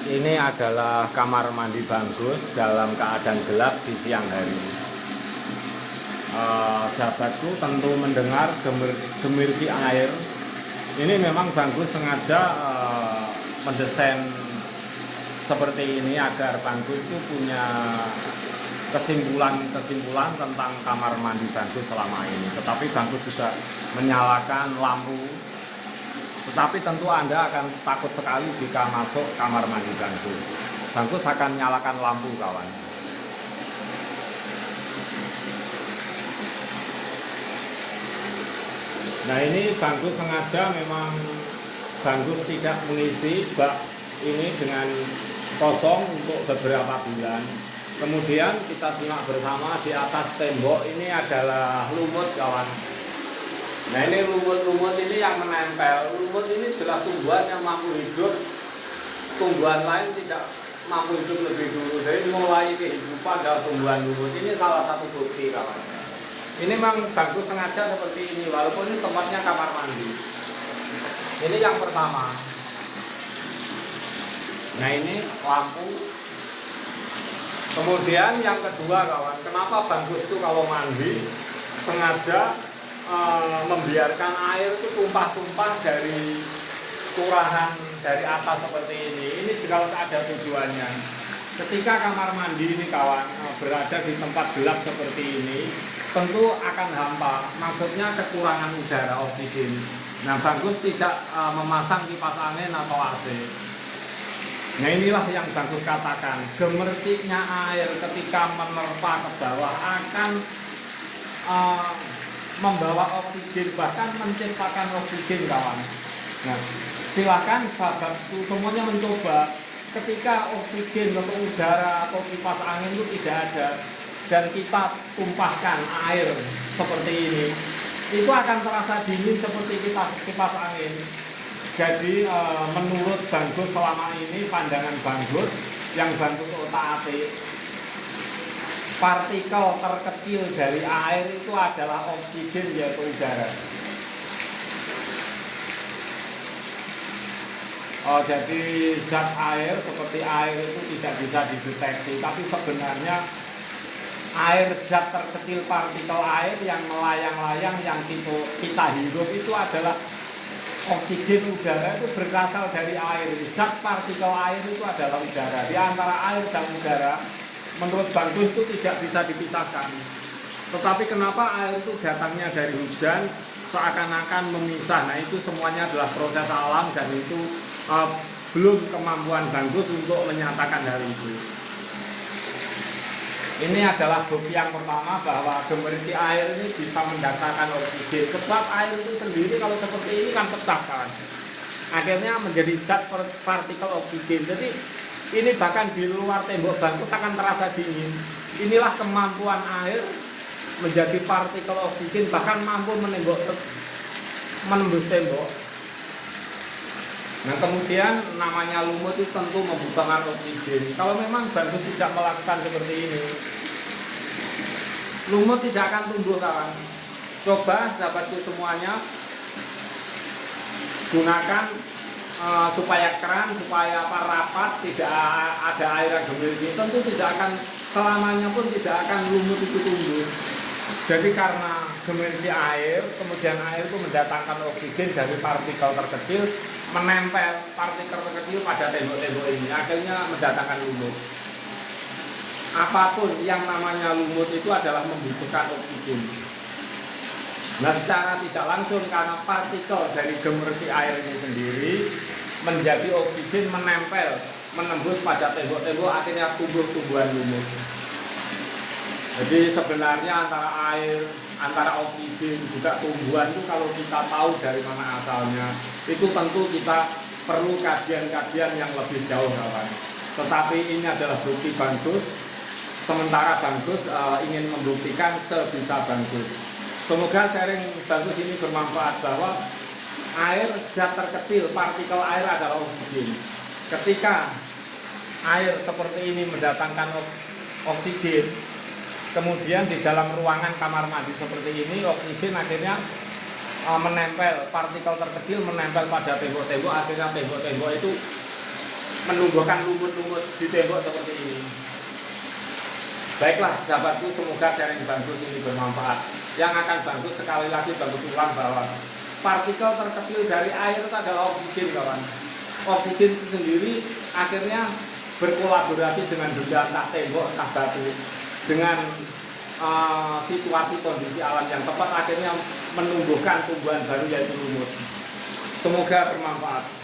Ini adalah kamar mandi Bagus dalam keadaan gelap di siang hari. Sahabatku tentu mendengar gemericik air. Ini memang Bagus sengaja mendesain seperti ini agar Bagus itu punya kesimpulan tentang kamar mandi Bagus selama ini. Tetapi Bagus juga menyalakan lampu. Tetapi tentu Anda akan takut sekali jika masuk kamar mandi Bagus. Bagus akan nyalakan lampu, kawan. Nah, ini Bagus sengaja memang Bagus tidak mengisi bak ini dengan kosong untuk beberapa bulan. Kemudian kita simak bersama di atas tembok ini adalah lumut, kawan. Nah, ini lumut-lumut ini yang menempel. Lumut ini adalah tumbuhan yang mampu hidup. Tumbuhan lain tidak mampu hidup lebih dulu. Jadi mulai kehidupan dalam tumbuhan lumut ini salah satu bukti, kawan. Ini memang Bagus sengaja seperti ini, walaupun ini tempatnya kamar mandi. Ini yang pertama. Nah, ini lampu. Kemudian yang kedua, kawan, kenapa Bagus itu kalau mandi sengaja membiarkan air itu tumpah-tumpah dari turahan dari atas seperti ini. Ini juga ada tujuannya. Ketika kamar mandi ini, kawan, berada di tempat gelap seperti ini, tentu akan hampa. Maksudnya kekurangan udara, oksigen. Nah, Bagus tidak memasang kipas angin atau AC. Nah, inilah yang Bagus katakan, gemericiknya air ketika menerpa ke bawah akan membawa oksigen, bahkan menciptakan oksigen, kawan. Nah, silakan sahabatku semuanya mencoba. Ketika oksigen atau udara atau kipas angin itu tidak ada dan kita tumpahkan air seperti ini, itu akan terasa dingin seperti kipas angin. Jadi menurut Bagus selama ini, pandangan Bagus yang Bagus otak-atik, partikel terkecil dari air itu adalah oksigen, yaitu udara. Jadi zat air seperti air itu tidak bisa dideteksi, tapi sebenarnya air, zat terkecil partikel air yang melayang-layang yang kita hirup itu adalah oksigen. Udara itu berasal dari air. Zat partikel air itu adalah udara. Di antara air dan udara, menurut Bagus itu tidak bisa dipisahkan. Tetapi kenapa air itu datangnya dari hujan seakan-akan memisah? Nah, itu semuanya adalah proses alam dan itu belum kemampuan Bagus untuk menyatakan hal itu. Ini adalah bukti yang pertama bahwa gemericik air ini bisa mendatangkan oksigen. Sebab air itu sendiri kalau seperti ini kan pecah, kan. Akhirnya menjadi zat partikel oksigen. Jadi ini bahkan di luar tembok Bagus akan terasa dingin. Inilah kemampuan air menjadi partikel oksigen, bahkan mampu menembus tembok. Nah, kemudian namanya lumut itu tentu membutuhkan oksigen. Kalau memang Bagus tidak melakukan seperti ini, lumut tidak akan tumbuh, kawan. Coba sahabatku semuanya gunakan supaya keran, supaya rapat, tidak ada air yang gemericik. Tentu tidak akan selamanya pun tidak akan lumut itu tumbuh. Jadi karena gemericik air, kemudian air itu mendatangkan oksigen dari partikel terkecil, menempel partikel terkecil pada tembok-tembok ini, akhirnya mendatangkan lumut. Apapun yang namanya lumut itu adalah membutuhkan oksigen. Nah, secara tidak langsung karena partikel dari gemericik air ini sendiri menjadi oksigen, menempel, menembus pada tembok-tembok, akhirnya tumbuh tumbuhan lumut. Jadi sebenarnya antara air, antara oksigen juga tumbuhan itu kalau kita tahu dari mana asalnya, itu tentu kita perlu kajian-kajian yang lebih jauh, kawan. Tetapi ini adalah bukti Bagus. Sementara Bagus ingin membuktikan sebisa Bagus. Semoga sharing Bagus ini bermanfaat bahwa air, zat terkecil, partikel air adalah oksigen. Ketika air seperti ini mendatangkan oksigen, kemudian di dalam ruangan kamar mandi seperti ini, oksigen akhirnya menempel, partikel terkecil menempel pada tembok-tembok, akhirnya tembok-tembok itu menumbuhkan lumut-lumut di tembok seperti ini. Baiklah sahabatku, semoga sharing Bangsus ini bermanfaat. Yang akan Bangsus sekali lagi Bangsus ulang bahwa partikel terkecil dari air itu adalah oksigen, kawan. Oksigen itu sendiri akhirnya berkolaborasi dengan benda entah tembok, entah batu, dengan situasi kondisi alam yang tepat akhirnya menumbuhkan tumbuhan baru yaitu lumut. Semoga bermanfaat.